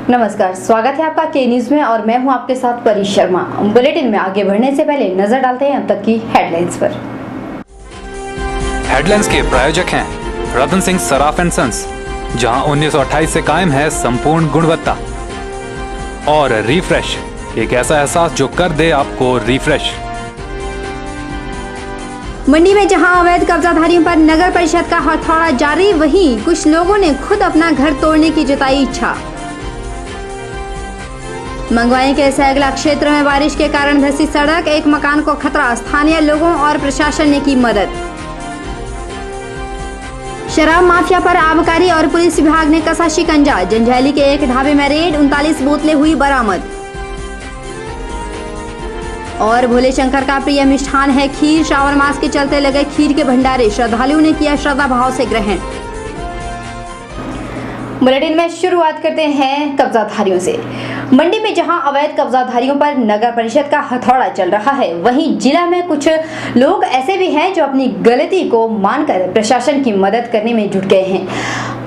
नमस्कार, स्वागत है आपका के न्यूज में और मैं हूं आपके साथ परी शर्मा। बुलेटिन में आगे बढ़ने से पहले नजर डालते हैं अब तक की हेडलाइंस पर। हेडलाइंस के प्रायोजक हैं रतन सिंह सराफ एंड सन्स, जहां 1928 से कायम है संपूर्ण गुणवत्ता, और रिफ्रेश, एक ऐसा एहसास जो कर दे आपको रिफ्रेश। मंडी में जहां अवैध कब्जाधारियों पर नगर परिषद का हथौड़ा जारी, वहीं कुछ लोगों ने खुद अपना घर तोड़ने की जताई इच्छा। मंगवाई के सैगला क्षेत्र में बारिश के कारण धंसी सड़क, एक मकान को खतरा, स्थानीय लोगों और प्रशासन ने की मदद। शराब माफिया पर आबकारी और पुलिस विभाग ने कसा शिकंजा, जंजैली के एक ढाबे में रेड, 39 बोतलें हुई बरामद। और भोले शंकर का प्रिय मिष्ठान है खीर, श्रावण मास के चलते लगे खीर के भंडारे, श्रद्धालुओं ने किया श्रद्धा भाव से ग्रहण। बुलेटिन में शुरुआत करते हैं कब्जाधारियों से। मंडी में जहां अवैध कब्जाधारियों पर नगर परिषद का हथौड़ा चल रहा है, वहीं जिला में कुछ लोग ऐसे भी हैं जो अपनी गलती को मानकर प्रशासन की मदद करने में जुट गए हैं।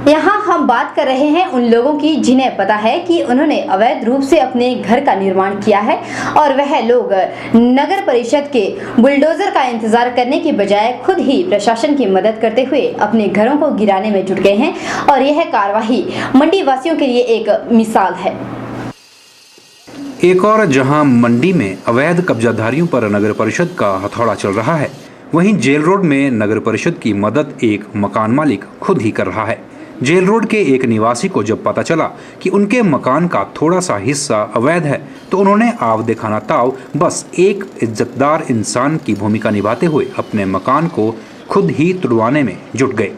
यहाँ हम बात कर रहे हैं उन लोगों की जिन्हें पता है कि उन्होंने अवैध रूप से अपने घर का निर्माण किया है और वह लोग नगर परिषद के बुलडोजर का इंतजार करने की बजाय खुद ही प्रशासन की मदद करते हुए अपने घरों को गिराने में जुट गए हैं और यह कार्यवाही मंडी वासियों के लिए एक मिसाल है। एक और जहां मंडी में अवैध कब्जाधारियों पर नगर परिषद का हथौड़ा चल रहा है, वहीं जेल रोड में नगर परिषद की मदद एक मकान मालिक खुद ही कर रहा है। जेल रोड के एक निवासी को जब पता चला कि उनके मकान का थोड़ा सा हिस्सा अवैध है, तो उन्होंने आव दिखाना ताव बस एक इज्जतदार इंसान की भूमिका निभाते हुए अपने मकान को खुद ही तुड़वाने में जुट गए,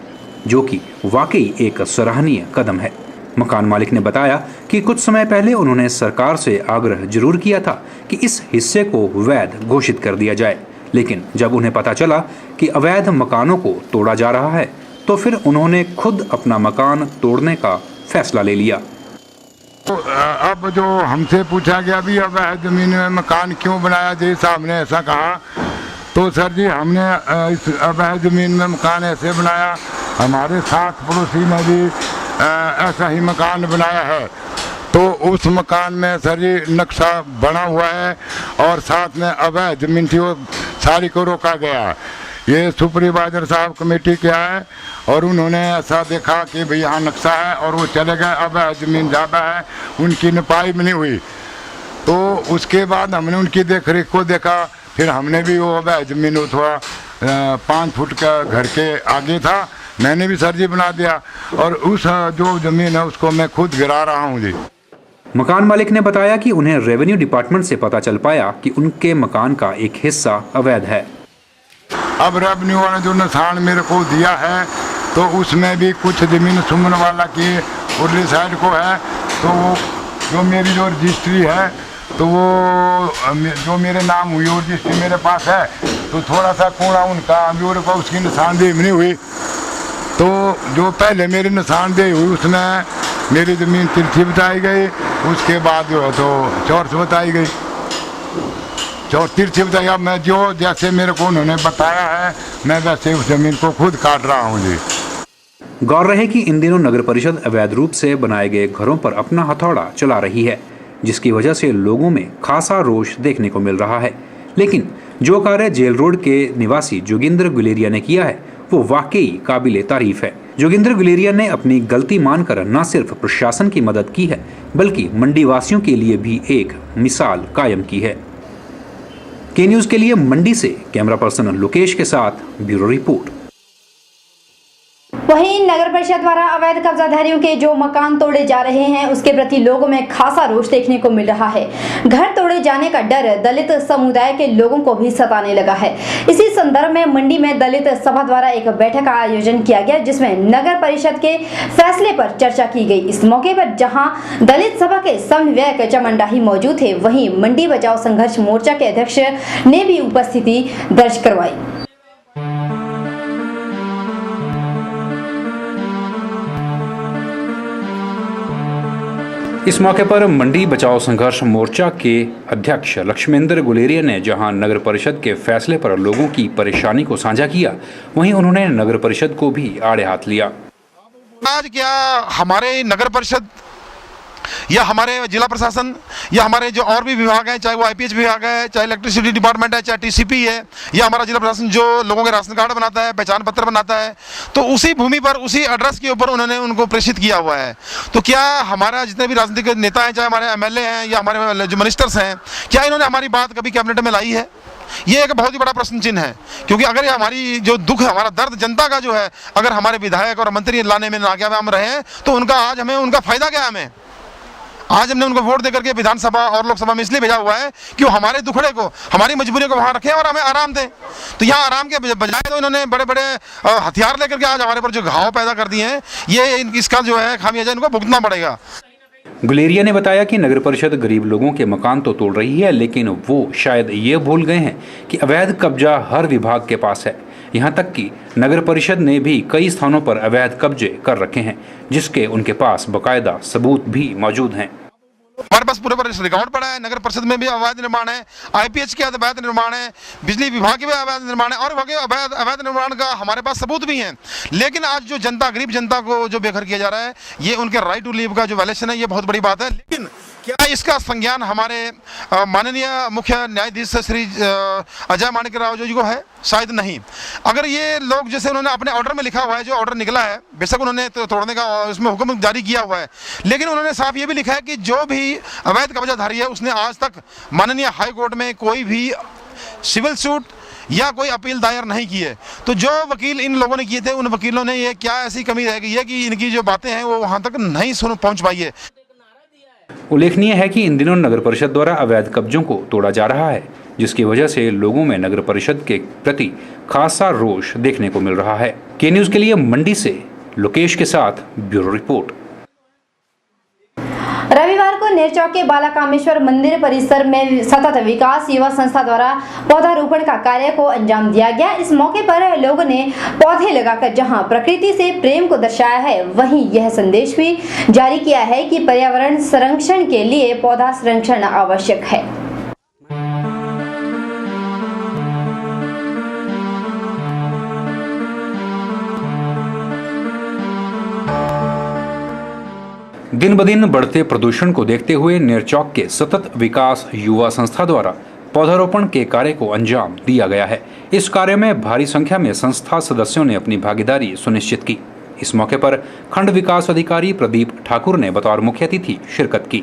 जो कि वाकई एक सराहनीय कदम है। मकान मालिक ने बताया कि कुछ समय पहले उन्होंने सरकार से आग्रह जरूर किया था कि इस हिस्से को वैध घोषित कर दिया जाए, लेकिन जब उन्हें पता चला कि अवैध मकानों को तोड़ा जा रहा है, तो फिर उन्होंने खुद अपना मकान तोड़ने का फैसला ले लिया। तो अब जो हमसे पूछा गया भी अवैध जमीन में मकान क्यों बनाया, जैसे साहब ने ऐसा कहा, तो सर जी हमने इस अवैध जमीन में मकान ऐसे बनाया, हमारे साथ पड़ोसी ने भी ऐसा ही मकान बनाया है, तो उस मकान में सर जी नक्शा बना हुआ है और साथ में अवैध जमीन थी वो सारी को रोका गया है। ये सुपरवाइजर साहब कमेटी क्या है और उन्होंने ऐसा देखा कि भाई यहाँ नक्शा है और वो चले गए, अवैध जमीन ज़्यादा है, उनकी नपाई भी नहीं हुई। तो उसके बाद हमने उनकी देख रेख को देखा, फिर हमने भी वो अवैध जमीन वो थोड़ा 5 फुट का घर के आगे था, मैंने भी सर जी बना दिया और उस जो जमीन है उसको मैं खुद गिरा रहा हूँ जी। मकान मालिक ने बताया कि उन्हें रेवेन्यू डिपार्टमेंट से पता चल पाया कि उनके मकान का एक हिस्सा अवैध है। अब रेवेन्यू वाला जो निशान मेरे को दिया है, तो उसमें भी कुछ जमीन सुमन वाला की उर्ली साइड को है, तो वो जो मेरी जो रजिस्ट्री है, तो वो जो मेरे नाम हुई वो रजिस्ट्री मेरे पास है, तो थोड़ा सा कूड़ा उनका अम्यूर को उसकी निशानदेही नहीं हुई, तो जो पहले मेरी निशानदेही हुई उसमें मेरी ज़मीन तिरछी बताई गई, उसके बाद जो है तो चौरस बताई गई, तिरछी बताई। अब मैं जो जैसे मेरे को उन्होंने बताया है मैं वैसे उस ज़मीन को खुद काट रहा हूँ जी। गौर रहे कि इन दिनों नगर परिषद अवैध रूप से बनाए गए घरों पर अपना हथौड़ा चला रही है, जिसकी वजह से लोगों में खासा रोष देखने को मिल रहा है। लेकिन जो कार्य जेल रोड के निवासी जोगिंदर गुलेरिया ने किया है वो वाकई काबिले तारीफ है। जोगिंदर गुलेरिया ने अपनी गलती मानकर न सिर्फ प्रशासन की मदद की है, बल्कि मंडी वासियों के लिए भी एक मिसाल कायम की है। के न्यूज के लिए मंडी से कैमरा पर्सन लोकेश के साथ ब्यूरो रिपोर्ट। वहीं नगर परिषद द्वारा अवैध कब्जाधारियों के जो मकान तोड़े जा रहे हैं उसके प्रति लोगों में खासा रोष देखने को मिल रहा है। घर तोड़े जाने का डर दलित समुदाय के लोगों को भी सताने लगा है। इसी संदर्भ में मंडी में दलित सभा द्वारा एक बैठक का आयोजन किया गया, जिसमें नगर परिषद के फैसले पर चर्चा की गई। इस मौके पर जहां दलित सभा के समन्वयक चमनडाही मौजूद थे, वहीं मंडी बचाओ संघर्ष मोर्चा के अध्यक्ष ने भी उपस्थिति दर्ज करवाई। इस मौके पर मंडी बचाओ संघर्ष मोर्चा के अध्यक्ष लक्ष्मेंद्र गुलेरिया ने जहां नगर परिषद के फैसले पर लोगों की परेशानी को साझा किया, वहीं उन्होंने नगर परिषद को भी आड़े हाथ लिया। आज क्या हमारे नगर परिषद या हमारे जिला प्रशासन या हमारे जो और भी विभाग हैं, चाहे वो आईपीएच विभाग है, चाहे इलेक्ट्रिसिटी डिपार्टमेंट है, चाहे टीसीपी है, या हमारा जिला प्रशासन जो लोगों के राशन कार्ड बनाता है, पहचान पत्र बनाता है, तो उसी भूमि पर, उसी एड्रेस के ऊपर उन्होंने उनको प्रेषित किया हुआ है। तो क्या हमारा जितने भी राजनीतिक नेता हैं, चाहे हमारे एमएलए हैं या हमारे जो मिनिस्टर्स हैं, क्या इन्होंने हमारी बात कभी कैबिनेट में लाई है? ये एक बहुत ही बड़ा प्रश्न चिन्ह है, क्योंकि अगर ये हमारी जो दुख है, हमारा दर्द जनता का जो है, अगर हमारे विधायक और मंत्री लाने में नाकामयाब रहे हैं, तो उनका आज हमें उनका फायदा क्या है? हमें आज हमने उनको वोट देकर के विधानसभा और लोकसभा में इसलिए भेजा हुआ है कि वो हमारे दुखड़े को, हमारी मजबूरी को वहाँ रखें और हमें आराम दें। तो यहाँ आराम के बजाय तो इन्होंने बड़े बड़े हथियार लेकर के आज हमारे पर जो घाव पैदा कर दिए हैं, ये इसका जो है खामियाजा इनको भुगतना पड़ेगा। गुलेरिया ने बताया कि नगर परिषद गरीब लोगों के मकान तो तोड़ रही है, लेकिन वो शायद ये भूल गए हैं कि अवैध कब्जा हर विभाग के पास है। यहाँ तक कि नगर परिषद ने भी कई स्थानों पर अवैध कब्जे कर रखे हैं, जिसके उनके पास बकायदा सबूत भी मौजूद हैं। हमारे पास पूरे पर रिकॉर्ड पड़ा है, नगर परिषद में भी अवैध निर्माण है, आईपीएच के अवैध निर्माण है, बिजली विभाग के भी अवैध निर्माण है, और अवैध निर्माण का हमारे पास सबूत भी हैं। लेकिन आज जो जनता, गरीब जनता को जो बेघर किया जा रहा है, ये उनके राइट टू लीव का जो वायलेशन है, ये बहुत बड़ी बात है। लेकिन क्या इसका संज्ञान हमारे माननीय मुख्य न्यायाधीश श्री अजय माणिक राव जी को है? शायद नहीं। अगर ये लोग, जैसे उन्होंने अपने ऑर्डर में लिखा हुआ है, जो ऑर्डर निकला है, बेशक उन्होंने तोड़ने का उसमें हुक्म जारी किया हुआ है, लेकिन उन्होंने साफ ये भी लिखा है कि जो भी अवैध कब्जाधारी है, उसने आज तक माननीय हाई कोर्ट में कोई भी सिविल सूट या कोई अपील दायर नहीं की है। तो जो वकील इन लोगों ने किए थे, उन वकीलों ने ये क्या ऐसी कमी रह गई है कि इनकी जो बातें हैं वो वहाँ तक नहीं पहुँच पाई है। उल्लेखनीय है कि इन दिनों नगर परिषद द्वारा अवैध कब्जों को तोड़ा जा रहा है, जिसकी वजह से लोगों में नगर परिषद के प्रति खासा रोष देखने को मिल रहा है। के न्यूज के लिए मंडी से लोकेश के साथ ब्यूरो रिपोर्ट। रविवार को नेरचौक के बालाकामेश्वर मंदिर परिसर में सतत विकास युवा संस्था द्वारा पौधारोपण का कार्य को अंजाम दिया गया। इस मौके पर लोगों ने पौधे लगाकर जहां प्रकृति से प्रेम को दर्शाया है, वहीं यह संदेश भी जारी किया है कि पर्यावरण संरक्षण के लिए पौधा संरक्षण आवश्यक है। दिन ब दिन बढ़ते प्रदूषण को देखते हुए नेरचौक के सतत विकास युवा संस्था द्वारा पौधारोपण के कार्य को अंजाम दिया गया है। इस कार्य में भारी संख्या में संस्था सदस्यों ने अपनी भागीदारी सुनिश्चित की। इस मौके पर खंड विकास अधिकारी प्रदीप ठाकुर ने बतौर मुख्य अतिथि शिरकत की।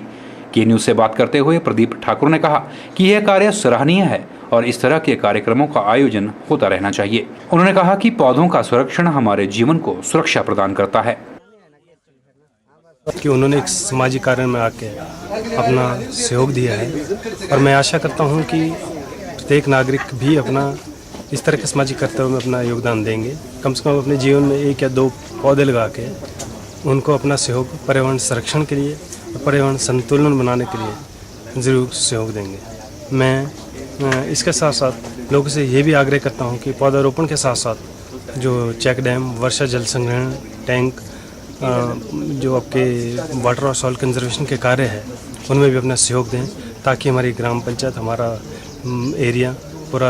के न्यूज से बात करते हुए प्रदीप ठाकुर ने कहा कि यह कार्य सराहनीय है और इस तरह के कार्यक्रमों का आयोजन होता रहना चाहिए। उन्होंने कहा कि पौधों का संरक्षण हमारे जीवन को सुरक्षा प्रदान करता है कि उन्होंने एक सामाजिक कार्य में आके अपना सहयोग दिया है, और मैं आशा करता हूं कि प्रत्येक नागरिक भी अपना इस तरह के सामाजिक कर्तव्य में अपना योगदान देंगे। कम से कम अपने जीवन में 1 या 2 पौधे लगा के उनको अपना सहयोग पर्यावरण संरक्षण के लिए और पर्यावरण संतुलन बनाने के लिए ज़रूर सहयोग देंगे। मैं इसके साथ साथ लोगों से ये भी आग्रह करता हूँ कि पौधारोपण के साथ साथ जो चेक डैम, वर्षा जल संग्रहण टैंक, जो आपके वाटर और सॉइल कंजर्वेशन के कार्य है, उनमें भी अपना सहयोग दें, ताकि हमारी ग्राम पंचायत, हमारा एरिया पूरा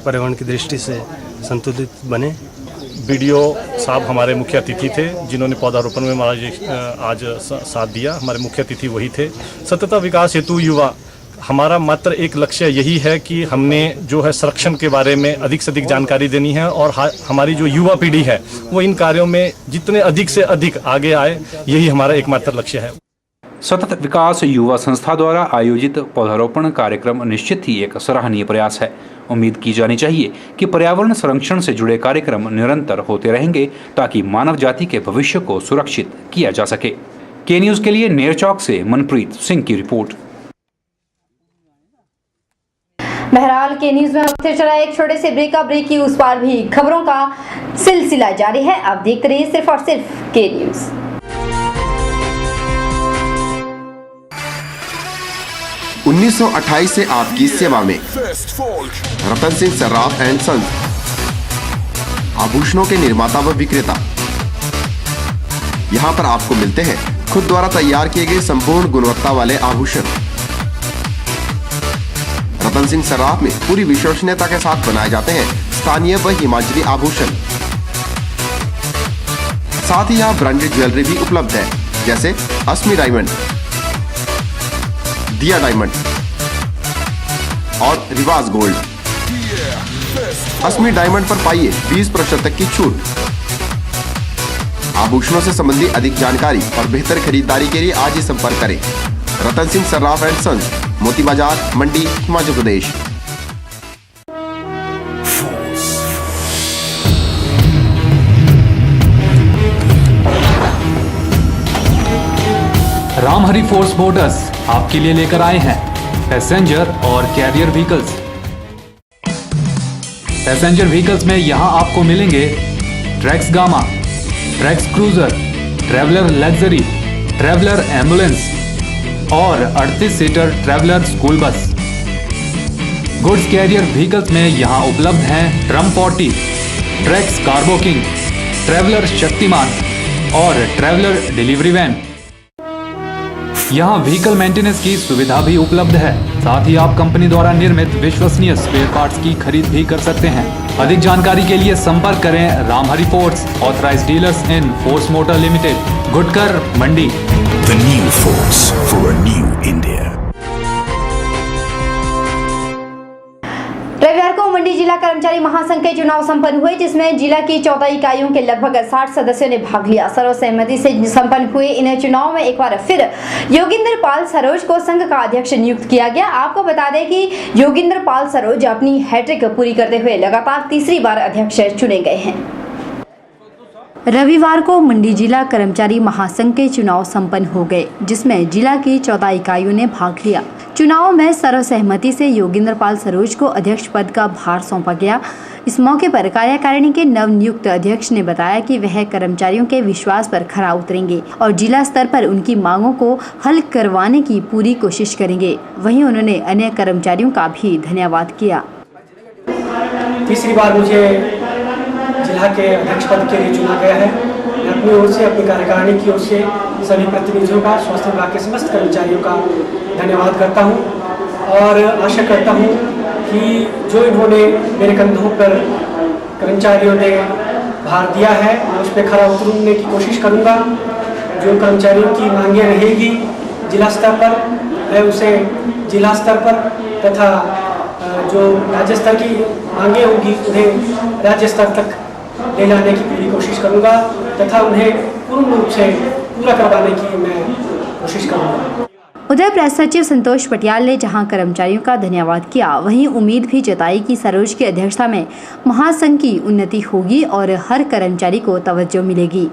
पर्यावरण की दृष्टि से संतुलित बने। बीडीओ साहब हमारे मुख्य अतिथि थे, जिन्होंने पौधारोपण में हमारा आज साथ दिया। हमारे मुख्य अतिथि वही थे। सतत विकास हेतु युवा, हमारा मात्र एक लक्ष्य यही है कि हमने जो है संरक्षण के बारे में अधिक से अधिक जानकारी देनी है, और हमारी जो युवा पीढ़ी है वो इन कार्यों में जितने अधिक से अधिक आगे आए, यही हमारा एकमात्र लक्ष्य है। सतत विकास युवा संस्था द्वारा आयोजित पौधारोपण कार्यक्रम निश्चित ही एक सराहनीय प्रयास है। उम्मीद की जानी चाहिए कि पर्यावरण संरक्षण से जुड़े कार्यक्रम निरंतर होते रहेंगे, ताकि मानव जाति के भविष्य को सुरक्षित किया जा सके। के न्यूज के लिए नेरचौक से मनप्रीत सिंह की रिपोर्ट। बहरहाल के न्यूज में फिर चला एक छोटे से ब्रेक की उस पार भी खबरों का सिलसिला जारी है। आप देखते रहिए सिर्फ और सिर्फ के न्यूज। 1928 से आपकी सेवा में रतन सिंह सर्राफ एंड सन्स, आभूषणों के निर्माता व विक्रेता। यहाँ पर आपको मिलते हैं खुद द्वारा तैयार किए गए संपूर्ण गुणवत्ता वाले आभूषण। रतन सिंह सर्राफ में पूरी विश्वसनीयता के साथ बनाए जाते हैं स्थानीय व हिमाचली आभूषण। साथ ही यहाँ ब्रांडेड ज्वेलरी भी उपलब्ध है, जैसे अस्मी डायमंड, दिया डायमंड और रिवाज गोल्ड। असमी डायमंड पर पाइए 20% तक की छूट। आभूषणों से संबंधी अधिक जानकारी और बेहतर खरीदारी के लिए आज ही संपर्क करें। रतन सिंह सर्राफ एंड सन्स, मोती बाजार, मंडी, हिमाचल प्रदेश। रामहरि फोर्स मोटर्स आपके लिए लेकर आए हैं पैसेंजर और कैरियर व्हीकल्स। पैसेंजर व्हीकल्स में यहां आपको मिलेंगे Trax Gama, Trax Cruiser, Traveller luxury, Traveller ambulance और 38 seater Traveller school bus. Goods carrier vehicles में यहां उपलब्ध हैं Trump 40, Trax cargo king, Traveller Shaktiman और ट्रैवलर डिलीवरी वैन। यहाँ व्हीकल मेंटेनेंस की सुविधा भी उपलब्ध है। साथ ही आप कंपनी द्वारा निर्मित विश्वसनीय स्पेयर पार्ट्स की खरीद भी कर सकते हैं। अधिक जानकारी के लिए संपर्क करें Ramhari Force, authorised dealers in Force Motor Limited, Gutkar, Mandi. The new force for a new India. रविवार को मंडी जिला कर्मचारी महासंघ के चुनाव संपन्न हुए, जिसमें जिला की 14 इकाइयों के लगभग 60 सदस्यों ने भाग लिया। सर्वसहमति से संपन्न हुए इन चुनाव में एक बार फिर योगिंदर पाल सरोज को संघ का अध्यक्ष नियुक्त किया गया। आपको बता दें कि योगिंदर पाल सरोज अपनी हैट्रिक पूरी करते हुए लगातार तीसरी बार अध्यक्ष चुने गए हैं। रविवार को मंडी जिला कर्मचारी महासंघ के चुनाव संपन्न हो गए, जिसमें जिला की 14 इकाइयों ने भाग लिया। चुनाव में सर्वसहमति से योगिंदर पाल सरोज को अध्यक्ष पद का भार सौंपा गया। इस मौके पर कार्यकारिणी के नवनियुक्त अध्यक्ष ने बताया कि वह कर्मचारियों के विश्वास पर खरा उतरेंगे और जिला स्तर पर उनकी मांगों को हल करवाने की पूरी कोशिश करेंगे। वहीं उन्होंने अन्य कर्मचारियों का भी धन्यवाद किया। तीसरी बार मुझे जिला के अध्यक्ष पद के लिए चुना गया है। मैं अपनी ओर से, अपनी कार्यकारिणी की ओर से सभी प्रतिनिधियों का, स्वास्थ्य विभाग के समस्त कर्मचारियों का धन्यवाद करता हूं और आशा करता हूं कि जो इन्होंने मेरे कंधों पर कर्मचारियों ने भार दिया है, मैं उस पर खरा उतरने की कोशिश करूंगा। जो कर्मचारियों की मांगें रहेगी जिला स्तर पर, मैं उसे जिला स्तर पर तथा जो राज्य स्तर की मांगें होंगी उन्हें राज्य स्तर तक ले जाने की पूरी कोशिश करूंगा तथा उन्हें पूर्ण रूप से पूरा करवाने की मैं कोशिश करूंगा। उधर प्रेस सचिव संतोष पटियाल ने जहां कर्मचारियों का धन्यवाद किया, वहीं उम्मीद भी जताई कि सरोज की अध्यक्षता में महासंघ की उन्नति होगी और हर कर्मचारी को तवज्जो मिलेगी।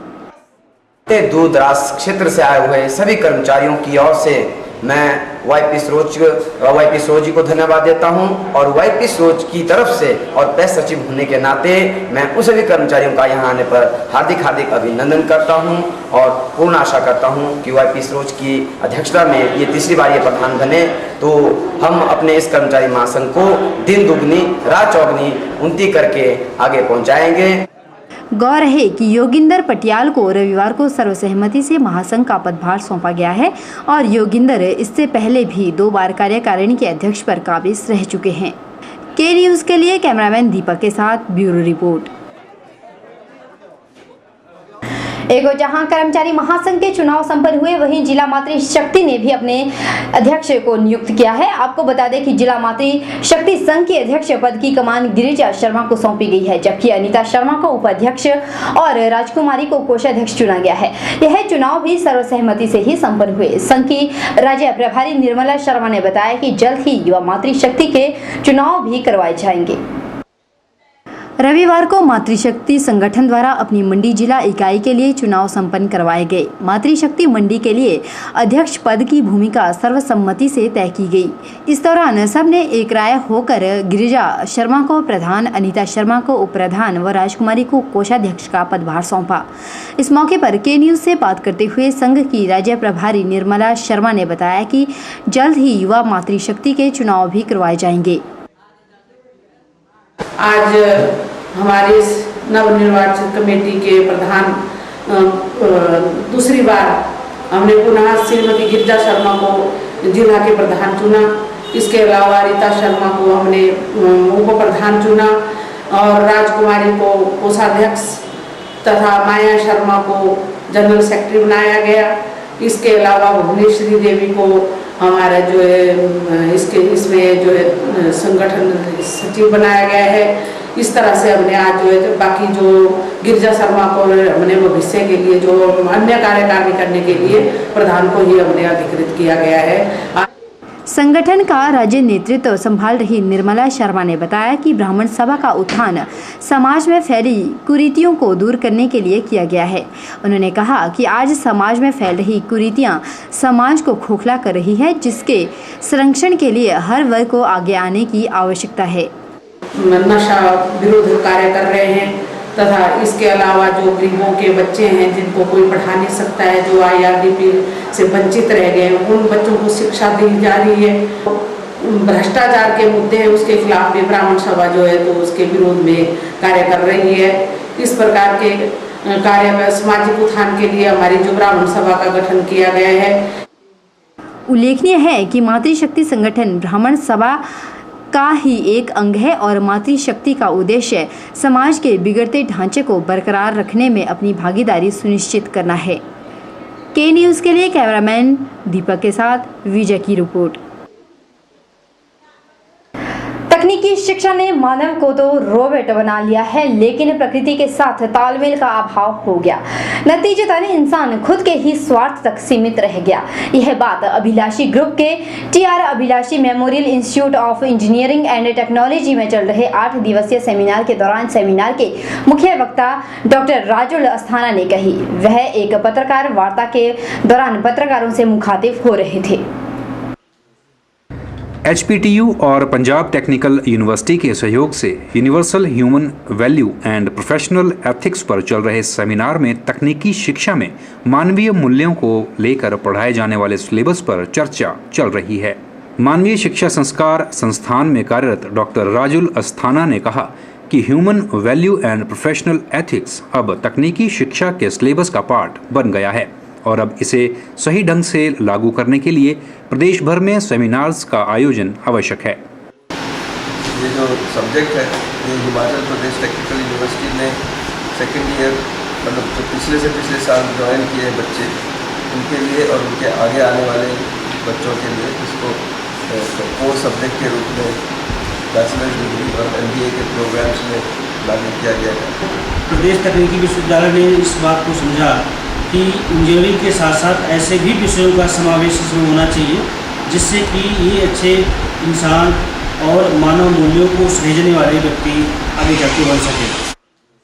दूर दराज क्षेत्र से आए हुए सभी कर्मचारियों की ओर से मैं वाईपी सरोज जी को धन्यवाद देता हूं और वाईपी सरोज की तरफ से और प्रेस सचिव होने के नाते मैं उन सभी कर्मचारियों का यहां आने पर हार्दिक अभिनंदन करता हूं और पूर्ण आशा करता हूं कि वाईपी सरोज की अध्यक्षता में ये तीसरी बार ये प्रधान बने तो हम अपने इस कर्मचारी महासंघ को दिन दुगनी रात चौगनी उन्नति करके आगे पहुंचाएंगे। गौर है कि योगिंदर पटियाल को रविवार को सर्वसहमति से महासंघ का पदभार सौंपा गया है और योगिंदर इससे पहले भी 2 बार कार्यकारिणी के अध्यक्ष पर काबिज रह चुके हैं। के न्यूज़ के लिए कैमरामैन दीपक के साथ ब्यूरो रिपोर्ट। एक और जहां कर्मचारी महासंघ के चुनाव संपन्न हुए, वहीं जिला मातृ शक्ति ने भी अपने अध्यक्ष को नियुक्त किया है। आपको बता दें कि जिला मातृ शक्ति संघ के अध्यक्ष पद की कमान गिरिजा शर्मा को सौंपी गई है, जबकि अनीता शर्मा को उपाध्यक्ष और राजकुमारी को कोषाध्यक्ष चुना गया है। यह चुनाव भी सर्वसहमति से ही संपन्न हुए। संघ की राज्य प्रभारी निर्मला शर्मा ने बताया कि जल्द ही युवा मातृ शक्ति के चुनाव भी करवाए जाएंगे। रविवार को मातृशक्ति संगठन द्वारा अपनी मंडी जिला इकाई के लिए चुनाव संपन्न करवाए गए। मातृशक्ति मंडी के लिए अध्यक्ष पद की भूमिका सर्वसम्मति से तय की गई। इस दौरान सबने एक राय होकर गिरिजा शर्मा को प्रधान, अनीता शर्मा को उप प्रधान व राजकुमारी को कोषाध्यक्ष का पदभार सौंपा। इस मौके पर के न्यूज़ से बात करते हुए संघ की राज्य प्रभारी निर्मला शर्मा ने बताया कि जल्द ही युवा मातृशक्ति के चुनाव भी करवाए जाएंगे। आज हमारे इस नवनिर्वाचित कमेटी के प्रधान दूसरी बार हमने पुनः श्रीमती गिरिजा शर्मा को जिला के प्रधान चुना। इसके अलावा रीता शर्मा को हमने उप प्रधान चुना और राजकुमारी को कोषाध्यक्ष तथा माया शर्मा को जनरल सेक्रेटरी बनाया गया। इसके अलावा भुवनेश्वरी देवी को हमारा जो है इसमें जो है संगठन सचिव बनाया गया है। इस तरह से हमने आज जो है बाकी जो गिरजा शर्मा को हमने भविष्य के लिए जो अन्य कार्यकारिणी करने के लिए प्रधान को ही हमने अधिकृत किया गया है। संगठन का राज्य नेतृत्व संभाल रही निर्मला शर्मा ने बताया कि ब्राह्मण सभा का उत्थान समाज में फैली कुरीतियों को दूर करने के लिए किया गया है। उन्होंने कहा कि आज समाज में फैल रही कुरीतियां समाज को खोखला कर रही है, जिसके संरक्षण के लिए हर वर्ग को आगे आने की आवश्यकता है। नशा विरोध कार्य कर रहे हैं तथा इसके अलावा जो गरीबों के बच्चे हैं जिनको कोई पढ़ा नहीं सकता है, जो IRDP से वंचित रह गए हैं, उन बच्चों को शिक्षा दी जा रही है। भ्रष्टाचार के मुद्दे हैं, उसके खिलाफ भी ब्राह्मण सभा जो है तो उसके विरोध में कार्य कर रही है। इस प्रकार के कार्य में सामाजिक उत्थान के लिए हमारी जो ब्राह्मण सभा का गठन किया गया है। उल्लेखनीय है कि मातृशक्ति संगठन ब्राह्मण सभा का ही एक अंग है और मातृशक्ति का उद्देश्य समाज के बिगड़ते ढांचे को बरकरार रखने में अपनी भागीदारी सुनिश्चित करना है। के न्यूज़ के लिए कैमरामैन दीपक के साथ विजय की रिपोर्ट। तकनीकी शिक्षा ने मानव को तो रोबोट बना लिया है, लेकिन प्रकृति के साथ तालमेल का अभाव हो गया। नतीजतन इंसान खुद के ही स्वार्थ तक सीमित रह गया। यह बात अभिलाषी ग्रुप के TR Abhilashi Memorial Institute of Engineering and Technology में चल रहे 8 दिवसीय सेमिनार के दौरान सेमिनार के मुख्य वक्ता डॉक्टर राजुल अस्थाना ने कही। वह एक पत्रकार वार्ता के दौरान पत्रकारों से मुखातिब हो रहे थे। HPTU और पंजाब टेक्निकल यूनिवर्सिटी के सहयोग से universal human value and professional ethics पर चल रहे सेमिनार में तकनीकी शिक्षा में मानवीय मूल्यों को लेकर पढ़ाए जाने वाले सिलेबस पर चर्चा चल रही है। मानवीय शिक्षा संस्कार संस्थान में कार्यरत डॉक्टर राजुल अस्थाना ने कहा कि human value and professional ethics अब तकनीकी शिक्षा के सिलेबस का पार्ट बन गया है और अब इसे सही ढंग से लागू करने के लिए प्रदेश भर में सेमिनार्स का आयोजन आवश्यक है। ये जो सब्जेक्ट है ये हिमाचल प्रदेश टेक्निकल यूनिवर्सिटी ने सेकेंड ईयर मतलब जो पिछले साल ज्वाइन किए हैं बच्चे, उनके लिए और उनके आगे आने वाले बच्चों के लिए इसको कोर सब्जेक्ट के रूप में बैचलर डिग्री और MBA के प्रोग्राम्स में लागू किया गया है। प्रदेश तकनीकी विश्वविद्यालय ने इस बात को समझा कि इंजीनियरिंग के साथ साथ ऐसे भी विषयों का समावेश इसमें होना चाहिए जिससे कि ये अच्छे इंसान और मानव मूल्यों को सहेजने वाले व्यक्ति आगे जाके बन सके।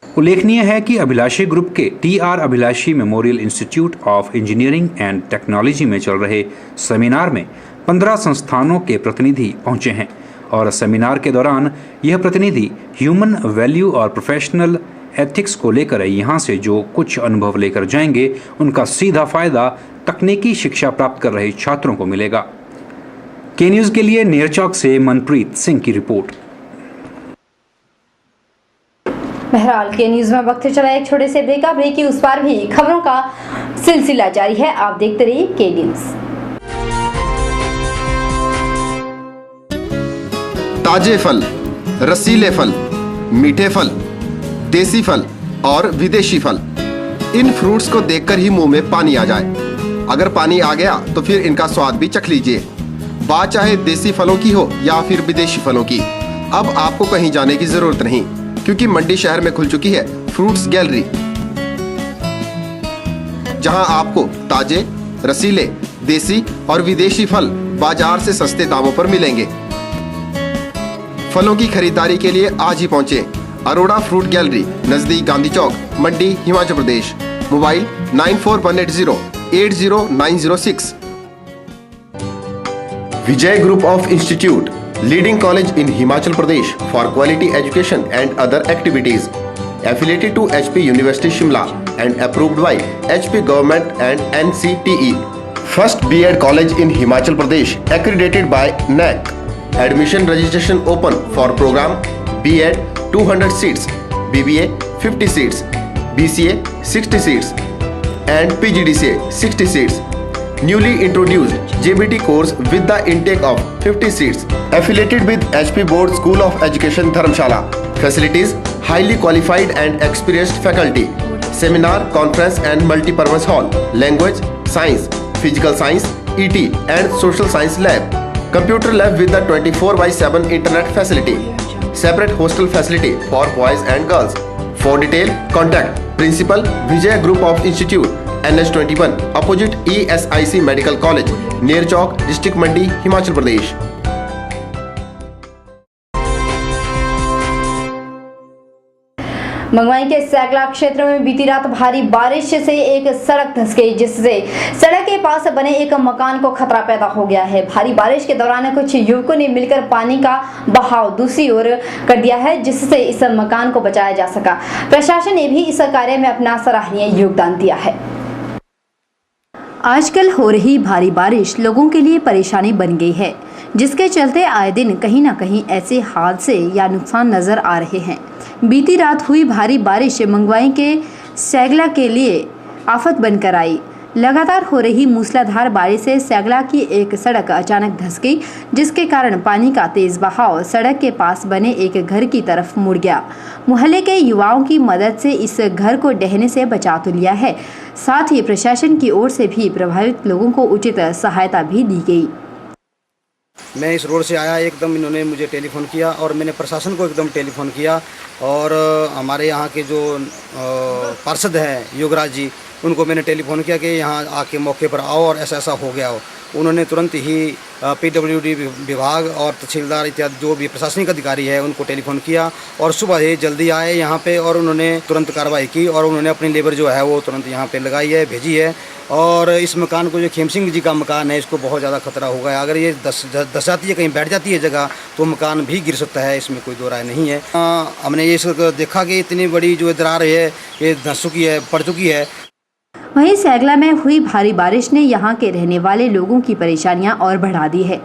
उल्लेखनीय है कि अभिलाषी ग्रुप के TR Abhilashi Memorial Institute of Engineering and Technology में चल रहे सेमिनार में 15 संस्थानों के प्रतिनिधि पहुंचे हैं और सेमिनार के दौरान यह प्रतिनिधि ह्यूमन वैल्यू और प्रोफेशनल एथिक्स को लेकर यहाँ से जो कुछ अनुभव लेकर जाएंगे उनका सीधा फायदा तकनीकी शिक्षा प्राप्त कर रहे छात्रों को मिलेगा। के न्यूज़ के लिए नेरचौक से मनप्रीत सिंह की रिपोर्ट। बहरहाल के न्यूज़ में वक्त चला एक छोटे से ब्रेक की उस पार भी खबरों का सिलसिला जारी है। आप देखते रहिए के न्यूज़। ताजे फल, रसीले फल, मीठे फल, देसी फल और विदेशी फल, इन फ्रूट्स को देखकर ही मुंह में पानी आ जाए। अगर पानी आ गया तो फिर इनका स्वाद भी चख लीजिए। बात चाहे देसी फलों की हो या फिर विदेशी फलों की, अब आपको कहीं जाने की जरूरत नहीं, क्योंकि मंडी शहर में खुल चुकी है फ्रूट्स गैलरी, जहां आपको ताजे, रसीले, देसी और विदेशी फल बाजार से सस्ते दामों पर मिलेंगे। फलों की खरीदारी के लिए आज ही पहुंचे अरोड़ा फ्रूट गैलरी, नजदीक Gandhi Chowk, Mandi, Himachal Pradesh. Mobile 9418080906। Vijay Group of Institute, leading college in Himachal Pradesh for quality education and other activities, affiliated to HP University Shimla and approved by HP Government and NCTE. First B.Ed college in Himachal Pradesh, accredited by NAC. Admission registration open for program B.Ed 200 seats, BBA 50 seats, BCA 60 seats and PGDCA 60 seats. Newly introduced JBT course with the intake of 50 seats. Affiliated with HP Board School of Education Dharamshala. Facilities: highly qualified and experienced faculty. Seminar, conference and multi-purpose hall. Language: science, physical science, ET and Social Science Lab, Computer Lab with the 24/7 Internet facility, separate hostel facility for boys and girls. For detail, contact Principal Vijay Group of Institute, NH21, opposite ESIC Medical College, near Chowk, District Mandi, Himachal Pradesh. मंगवाई के सैगला क्षेत्र में बीती रात भारी बारिश से एक सड़क धंस गई, जिससे सड़क के पास बने एक मकान को खतरा पैदा हो गया है। भारी बारिश के दौरान कुछ युवकों ने मिलकर पानी का बहाव दूसरी ओर कर दिया है, जिससे इस मकान को बचाया जा सका। प्रशासन ने भी इस कार्य में अपना सराहनीय योगदान दिया है। आजकल हो रही भारी बारिश लोगों के लिए परेशानी बन गई है, जिसके चलते आए दिन कहीं न कहीं ऐसे हादसे या नुकसान नजर आ रहे हैं। बीती रात हुई भारी बारिश मंगवाई के सैगला के लिए आफत बनकर आई। लगातार हो रही मूसलाधार बारिश से सैगला की एक सड़क अचानक धंस गई, जिसके कारण पानी का तेज बहाव सड़क के पास बने एक घर की तरफ मुड़ गया। मोहल्ले के युवाओं की मदद से इस घर को ढहने से बचा तो लिया है, साथ ही प्रशासन की ओर से भी प्रभावित लोगों को उचित सहायता भी दी गई। मैं इस रोड से आया, एकदम इन्होंने मुझे टेलीफोन किया और मैंने प्रशासन को एकदम टेलीफोन किया और हमारे यहाँ के जो पार्षद हैं योगराज जी, उनको मैंने टेलीफोन किया कि यहाँ आके मौके पर आओ और ऐसा ऐसा हो गया हो। उन्होंने तुरंत ही PWD विभाग और तहसीलदार इत्यादि जो भी प्रशासनिक अधिकारी है उनको टेलीफोन किया और सुबह ही जल्दी आए यहाँ पे और उन्होंने तुरंत कार्रवाई की और उन्होंने अपनी लेबर जो है वो तुरंत यहाँ पे लगाई है, भेजी है। और इस मकान को जो खेम सिंह जी का मकान है, इसको बहुत ज़्यादा खतरा होगा। अगर ये धस जाती है, कहीं बैठ जाती है जगह, तो मकान भी गिर सकता है, इसमें कोई दो राय नहीं है। हमने ये देखा कि इतनी बड़ी जो दरार है ये धंस चुकी है, पड़ चुकी है। वहीं सैगला में हुई भारी बारिश ने यहां के रहने वाले लोगों की परेशानियां और बढ़ा दी है।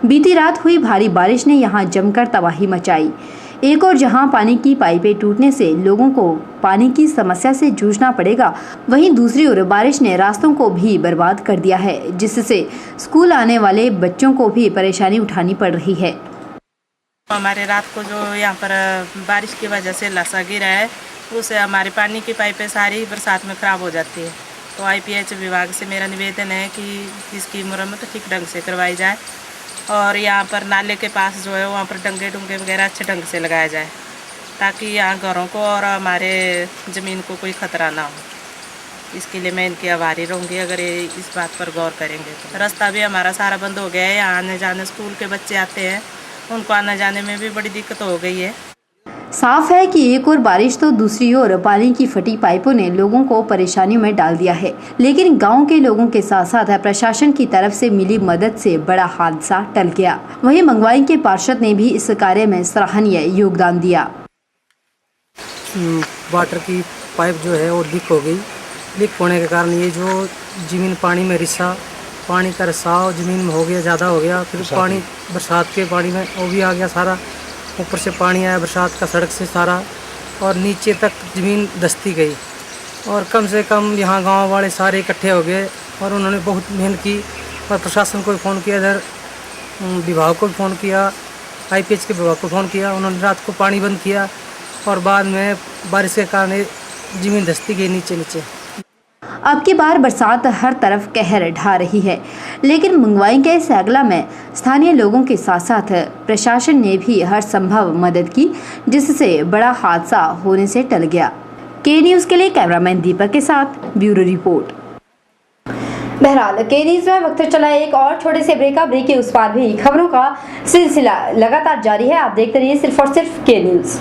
बीती रात हुई भारी बारिश ने यहां जमकर तबाही मचाई। एक और जहां पानी की पाइपें टूटने से लोगों को पानी की समस्या से जूझना पड़ेगा, वहीं दूसरी ओर बारिश ने रास्तों को भी बर्बाद कर दिया है, जिससे स्कूल आने वाले बच्चों को भी परेशानी उठानी पड़ रही है। हमारे रात को जो यहाँ पर बारिश की वजह से लसा गिरा है, उससे हमारी पानी की पाइपें सारी बरसात में ख़राब हो जाती है। तो IPH विभाग से मेरा निवेदन है कि इसकी मरम्मत ठीक ढंग से करवाई जाए और यहाँ पर नाले के पास जो है वहाँ पर डंगे डुंगे वगैरह अच्छे ढंग से लगाया जाए, ताकि यहाँ घरों को और हमारे ज़मीन को कोई ख़तरा ना हो। इसके लिए मैं इनकी आभारी रहूँगी अगर ये इस बात पर गौर करेंगे तो। रास्ता भी हमारा सारा बंद हो गया है, यहाँ आने जाने स्कूल के बच्चे आते हैं, उनको आने जाने में भी बड़ी दिक्कत हो गई है। साफ है कि एक और बारिश तो दूसरी ओर पानी की फटी पाइपों ने लोगों को परेशानियों में डाल दिया है, लेकिन गांव के लोगों के साथ साथ प्रशासन की तरफ से मिली मदद से बड़ा हादसा टल गया। वहीं मंगवाई के पार्षद ने भी इस कार्य में सराहनीय योगदान दिया। वाटर की पाइप जो है वो लीक हो गई। लीक होने के कारण ये जो जमीन पानी में रिसा, पानी का रिसाव जमीन में हो गया, ज़्यादा हो गया। फिर पानी बरसात के पानी में वो भी आ गया सारा, ऊपर से पानी आया बरसात का सड़क से सारा और नीचे तक ज़मीन धंसती गई। और कम से कम यहाँ गांव वाले सारे इकट्ठे हो गए और उन्होंने बहुत मेहनत की और प्रशासन को फ़ोन किया, इधर विभाग को फ़ोन किया, IPH के विभाग को फ़ोन किया। उन्होंने रात को पानी बंद किया और बाद में बारिश के कारण ज़मीन धंसती गई नीचे नीचे। अब की बार बरसात हर तरफ कहर ढा रही है, लेकिन मंगवाई के सैगला में स्थानीय लोगों के साथ साथ प्रशासन ने भी हर संभव मदद की, जिससे बड़ा हादसा होने से टल गया। के न्यूज़ के लिए कैमरामैन दीपक के साथ ब्यूरो रिपोर्ट। बहरहाल के न्यूज़ में वक्त चला एक और छोटे से ब्रेक के उस पार भी खबरों का सिलसिला लगातार जारी है। आप देखते रहिए सिर्फ और सिर्फ के न्यूज़।